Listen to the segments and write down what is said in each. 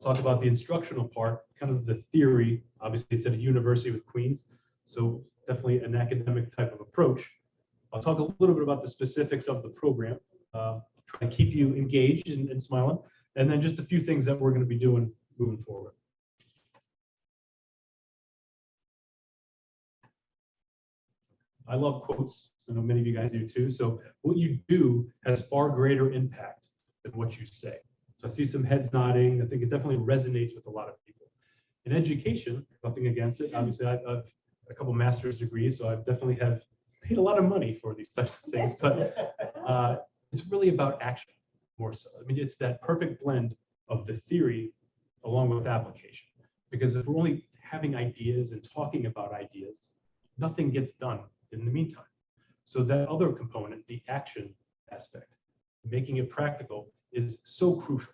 I'll talk about the instructional part, kind of the theory. Obviously, it's at a university with Queens, so definitely an academic type of approach. I'll talk a little bit about the specifics of the program, try to keep you engaged and smiling, and then just a few things that we're going to be doing moving forward. I love quotes. I know many of you guys do too. So what you do has far greater impact than what you say. So I see some heads nodding. I think it definitely resonates with a lot of people. In education, nothing against it. Obviously, I've a couple master's degrees, so I definitely have paid a lot of money for these types of things. But it's really about action more so. I mean, it's that perfect blend of the theory along with application. Because if we're only having ideas and talking about ideas, nothing gets done in the meantime. So that other component, the action aspect, making it practical, is so crucial.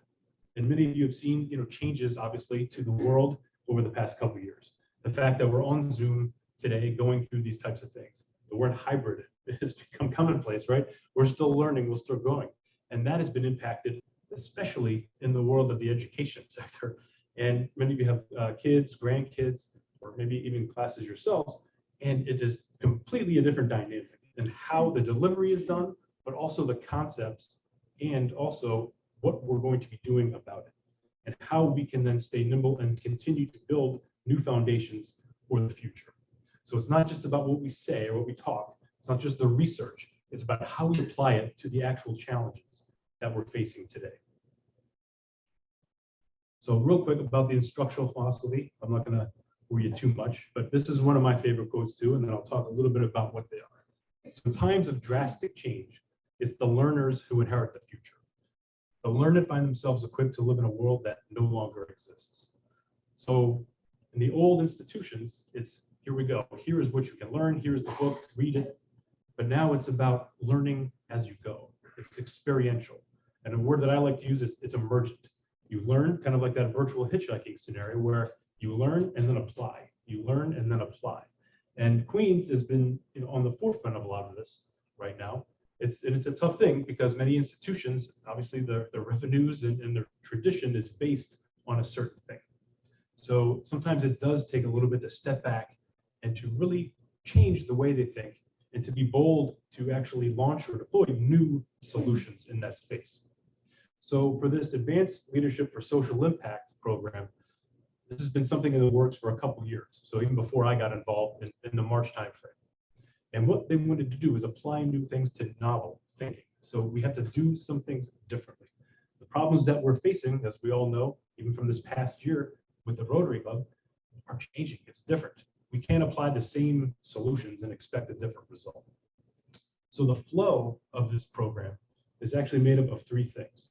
And many of you have seen, changes obviously to the world over the past couple of years. The fact that we're on Zoom today going through these types of things. The word hybrid has become commonplace, right? We're still learning, we're still growing. And that has been impacted, especially in the world of the education sector. And many of you have kids, grandkids, or maybe even classes yourselves. And it is completely a different dynamic in how the delivery is done, but also the concepts and also what we're going to be doing about it and how we can then stay nimble and continue to build new foundations for the future. So it's not just about what we say or what we talk. It's not just the research. It's about how we apply it to the actual challenges that we're facing today. So real quick about the instructional philosophy. I'm not going to bore you too much, but this is one of my favorite quotes too, and then I'll talk a little bit about what they are. So in times of drastic change, it's the learners who inherit the future. The learned find themselves equipped to live in a world that no longer exists. So in the old institutions, it's here we go. Here is what you can learn. Here's the book, read it. But now it's about learning as you go. It's experiential. And a word that I like to use is it's emergent. You learn kind of like that virtual hitchhiking scenario where you learn and then apply. You learn and then apply. And Queens has been on the forefront of a lot of this right now. It's a tough thing because many institutions, obviously their revenues and their tradition is based on a certain thing. So sometimes it does take a little bit to step back and to really change the way they think and to be bold to actually launch or deploy new solutions in that space. So for this Advanced Leadership for Social Impact program, this has been something in the works for a couple of years. So even before I got involved in the March timeframe. And what they wanted to do is apply new things to novel thinking. So we have to do some things differently. The problems that we're facing, as we all know, even from this past year with the Rotary Club, are changing. It's different. We can't apply the same solutions and expect a different result. So the flow of this program is actually made up of three things.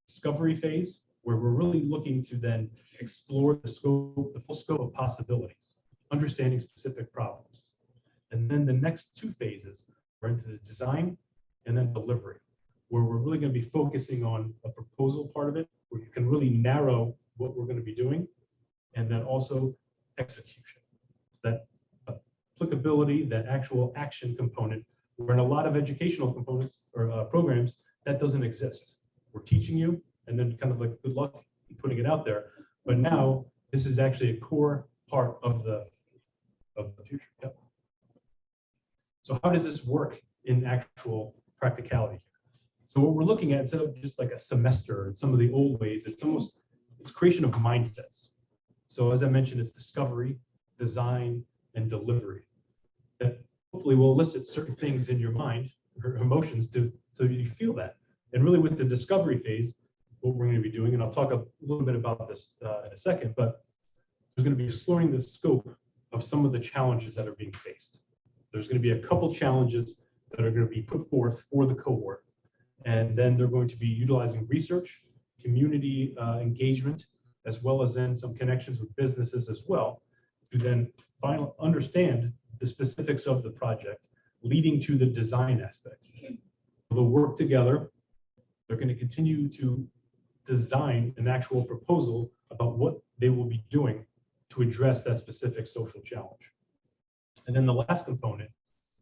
Discovery phase, where we're really looking to then explore the full scope of possibilities, understanding specific problems. And then the next two phases are into the design and then delivery, where we're really going to be focusing on a proposal part of it, where you can really narrow what we're going to be doing, and then also execution. That applicability, that actual action component, where in a lot of educational components or programs, that doesn't exist. We're teaching you, and then kind of like good luck in putting it out there. But now this is actually a core part of the future. Yep. So how does this work in actual practicality? So what we're looking at, instead of just like a semester and some of the old ways, it's creation of mindsets. So as I mentioned, it's discovery, design, and delivery that hopefully will elicit certain things in your mind or emotions so you feel that. And really with the discovery phase, what we're going to be doing, and I'll talk a little bit about this in a second, but there's going to be exploring the scope of some of the challenges that are being faced. There's going to be a couple challenges that are going to be put forth for the cohort. And then they're going to be utilizing research, community engagement, as well as then some connections with businesses as well, to then finally understand the specifics of the project, leading to the design aspect. They'll work together. They're going to continue to design an actual proposal about what they will be doing to address that specific social challenge. And then the last component,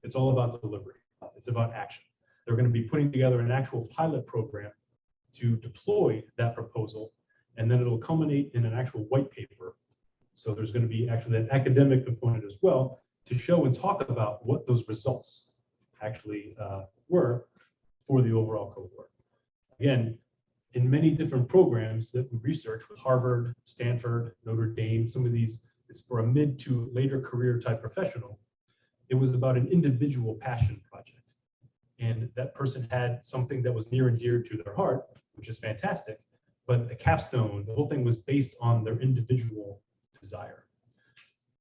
it's all about delivery. It's about action. They're going to be putting together an actual pilot program to deploy that proposal and then it'll culminate in an actual white paper. So there's going to be actually an academic component as well to show and talk about what those results actually were for the overall cohort. Again, in many different programs that we research with Harvard, Stanford, Notre Dame, some of these, it's for a mid to later career type professional. It was about an individual passion project. And that person had something that was near and dear to their heart, which is fantastic. But the capstone, the whole thing was based on their individual desire.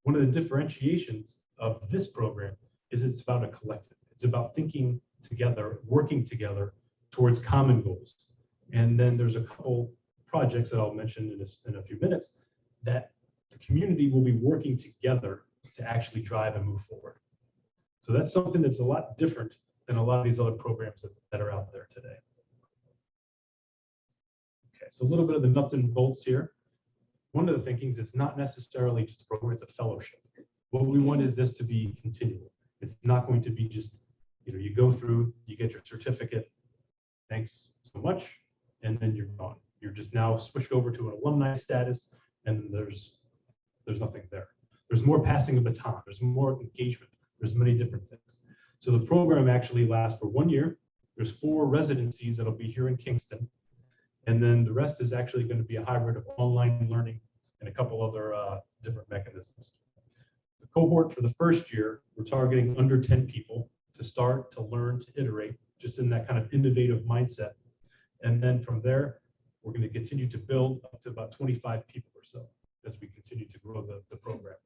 One of the differentiations of this program is it's about a collective. It's about thinking together, working together towards common goals. And then there's a couple projects that I'll mention in a few minutes that the community will be working together to actually drive and move forward. So that's something that's a lot different than a lot of these other programs that are out there today. Okay, so a little bit of the nuts and bolts here. One of the thinkings, it's not necessarily just a program, it's a fellowship. What we want is this to be continual. It's not going to be just, you go through, you get your certificate, thanks so much, and then you're gone. You're just now switched over to an alumni status, and there's nothing there. There's more passing of baton, there's more engagement, there's many different things. So the program actually lasts for 1 year. There's 4 residencies that'll be here in Kingston. And then the rest is actually going to be a hybrid of online learning and a couple other different mechanisms. The cohort for the first year, we're targeting under 10 people to start, to learn, to iterate, just in that kind of innovative mindset. And then from there, we're going to continue to build up to about 25 people or so as we continue to grow the program.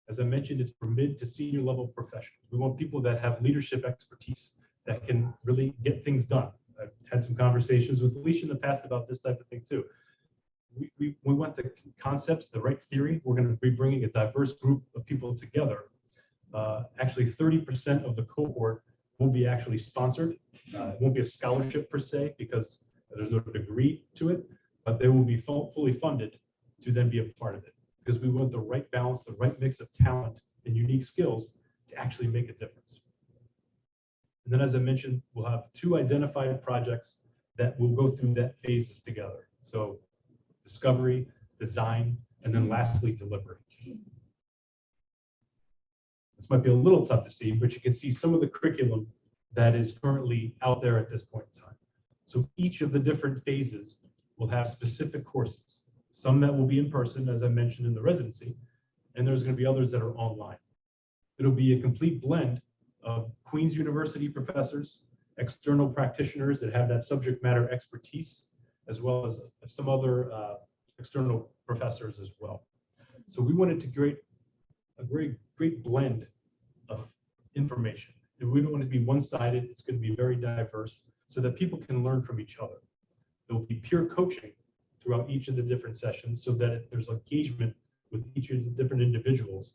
As I mentioned, it's for mid to senior level professionals. We want people that have leadership expertise that can really get things done. I've had some conversations with Alicia in the past about this type of thing too. We want the concepts, the right theory. We're going to be bringing a diverse group of people together. Actually, 30% of the cohort will be actually sponsored. It won't be a scholarship per se because there's no degree to it, but they will be fully funded to then be a part of it, because we want the right balance, the right mix of talent and unique skills to actually make a difference. And then, as I mentioned, we'll have 2 identified projects that will go through that phases together. So discovery, design, and then lastly, delivery. This might be a little tough to see, but you can see some of the curriculum that is currently out there at this point in time. So each of the different phases will have specific courses, some that will be in person, as I mentioned in the residency, and there's going to be others that are online. It'll be a complete blend of Queen's University professors, external practitioners that have that subject matter expertise, as well as some other external professors as well. So we wanted to create a great blend of information. And we don't want it to be one-sided. It's going to be very diverse so that people can learn from each other. There'll be peer coaching throughout each of the different sessions so that there's engagement with each of the different individuals.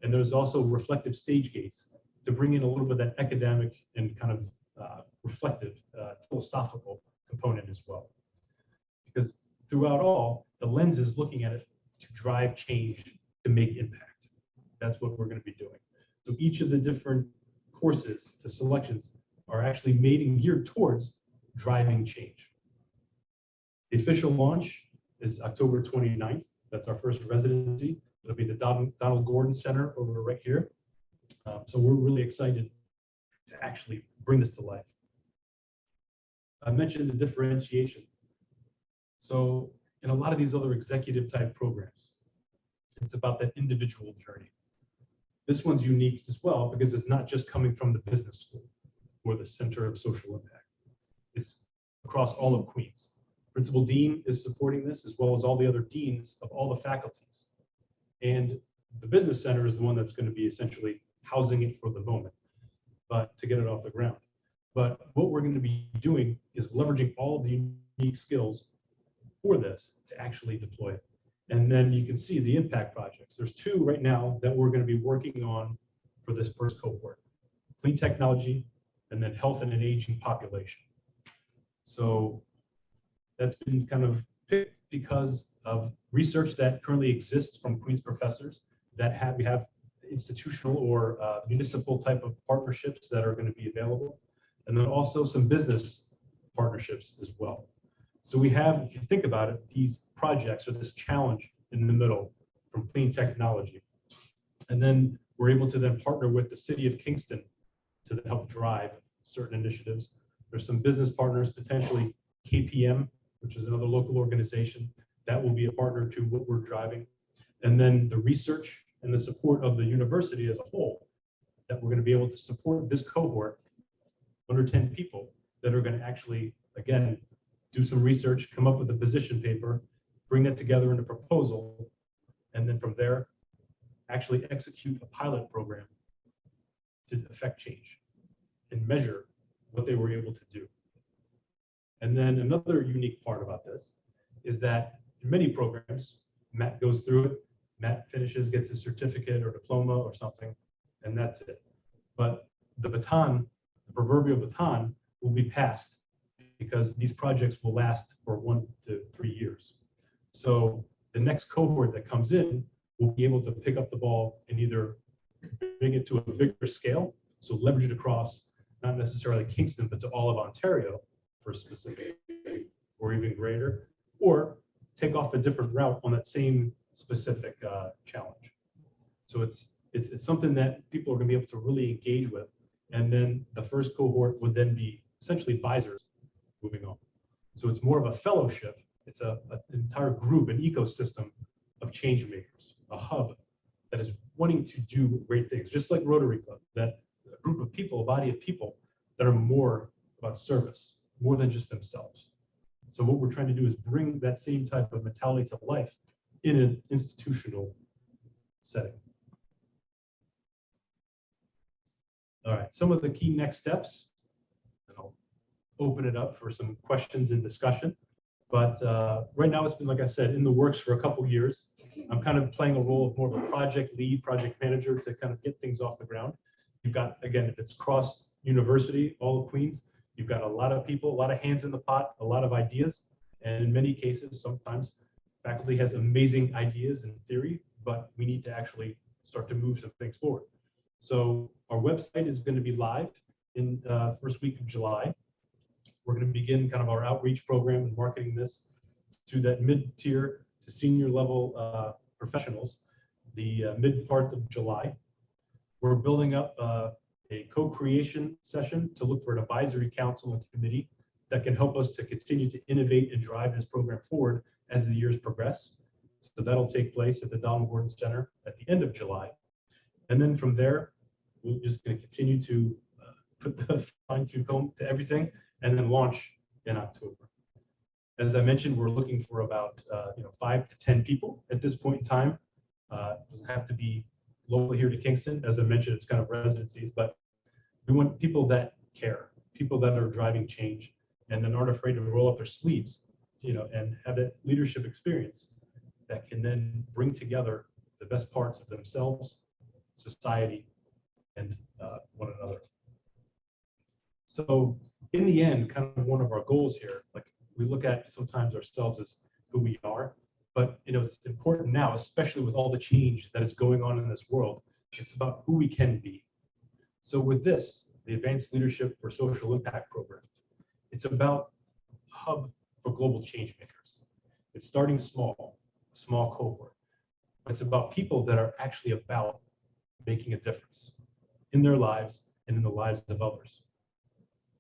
And there's also reflective stage gates to bring in a little bit of that academic and kind of reflective, philosophical component as well. Because throughout all, the lens is looking at it to drive change, to make impact. That's what we're going to be doing. So each of the different courses, the selections, are actually made and geared towards driving change. The official launch is October 29th. That's our first residency. It'll be the Donald Gordon Center over right here. So we're really excited to actually bring this to life. I mentioned the differentiation. So in a lot of these other executive type programs, it's about that individual journey. This one's unique as well because it's not just coming from the business school or the Center of Social Impact. It's across all of Queens. Principal Dean is supporting this, as well as all the other deans of all the faculties. And the Business Center is the one that's going to be essentially housing it for the moment, but to get it off the ground. But what we're going to be doing is leveraging all of the unique skills for this to actually deploy it. And then you can see the impact projects. There's 2 right now that we're going to be working on for this first cohort: clean technology and then health and an aging population. So that's been kind of picked because of research that currently exists from Queen's professors that we have institutional or municipal type of partnerships that are going to be available, and then also some business partnerships as well. So we have, if you think about it, these projects or this challenge in the middle from clean technology. And then we're able to then partner with the city of Kingston to then help drive certain initiatives. There's some business partners, potentially KPM, which is another local organization that will be a partner to what we're driving. And then the research and the support of the university as a whole, that we're going to be able to support this cohort, under 10 people, that are going to actually, again, do some research, come up with a position paper, bring that together in a proposal, and then from there, actually execute a pilot program to affect change and measure what they were able to do. And then another unique part about this is that in many programs, Matt goes through it, Matt finishes, gets his certificate or diploma or something, and that's it. But the baton, the proverbial baton, will be passed because these projects will last for 1 to 3 years. So the next cohort that comes in will be able to pick up the ball and either bring it to a bigger scale, so leverage it across not necessarily Kingston, but to all of Ontario for a specific or even greater, or take off a different route on that same specific challenge. So it's something that people are going to be able to really engage with. And then the first cohort would then be essentially advisors moving on. So it's more of a fellowship. It's an entire group, an ecosystem of change makers, a hub that is wanting to do great things, just like Rotary Club, that a group of people, a body of people that are more about service, more than just themselves. So what we're trying to do is bring that same type of mentality to life in an institutional setting. All right, some of the key next steps, and I'll open it up for some questions and discussion. But right now it's been, like I said, in the works for a couple years. I'm kind of playing a role of more of a project lead, project manager to kind of get things off the ground. You've got, again, if it's cross university, all of Queens, you've got a lot of people, a lot of hands in the pot, a lot of ideas. And in many cases, sometimes faculty has amazing ideas in theory, but we need to actually start to move some things forward. So our website is going to be live in first week of July. We're going to begin kind of our outreach program and marketing this to that mid-tier to senior level professionals, the mid part of July. We're building up a co-creation session to look for an advisory council and committee that can help us to continue to innovate and drive this program forward as the years progress. So that'll take place at the Donald Gordon Center at the end of July. And then from there, we're just going to continue to put the fine-tooth comb to everything and then launch in October. As I mentioned, we're looking for about 5 to 10 people at this point in time. It doesn't have to be local here to Kingston. As I mentioned, it's kind of residencies, but we want people that care, people that are driving change and then aren't afraid to roll up their sleeves, and have that leadership experience that can then bring together the best parts of themselves, society, and one another. So in the end, kind of one of our goals here, like we look at sometimes ourselves as who we are, but it's important now, especially with all the change that is going on in this world, it's about who we can be. So with this, the Advanced Leadership for Social Impact Program, it's about a hub for global change makers. It's starting small, a small cohort. It's about people that are actually about making a difference in their lives and in the lives of others.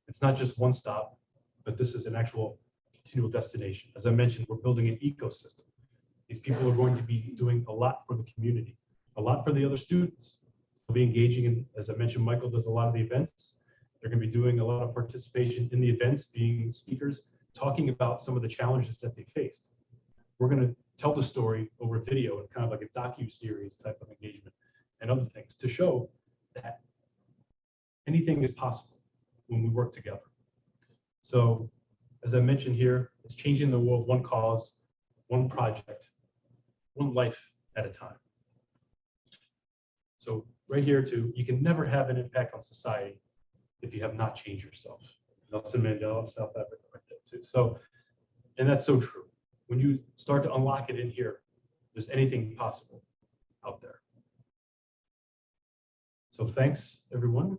It's not just one stop, but this is an actual continual destination. As I mentioned, we're building an ecosystem. These people are going to be doing a lot for the community, a lot for the other students. They'll be engaging in, as I mentioned, Michael does a lot of the events. They're going to be doing a lot of participation in the events, being speakers, talking about some of the challenges that they faced. We're going to tell the story over video and kind of like a docu-series type of engagement and other things to show that anything is possible when we work together. So as I mentioned here, it's changing the world one cause, one project, one life at a time. So right here too, you can never have an impact on society if you have not changed yourself. Nelson Mandela, South Africa, right there too. So, and that's so true. When you start to unlock it in here, there's anything possible out there. So thanks, everyone.